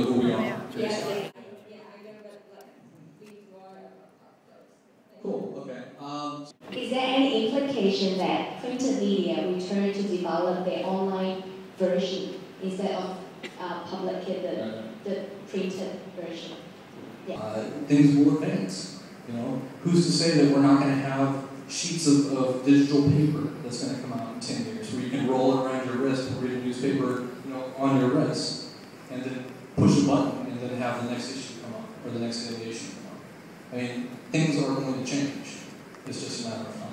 who we are. Cool, okay. Is there any implication that printed media will turn to develop their online version instead of publicly the printed version? Yeah. Things will advance. You know, who's to say that we're not going to have sheets of digital paper that's going to come out in 10 years, where you can roll it around your wrist and read a newspaper, you know, on your wrist, and then push a button and then have the next issue come up or the next innovation come up. I mean, things are going to change. It's just a matter of time.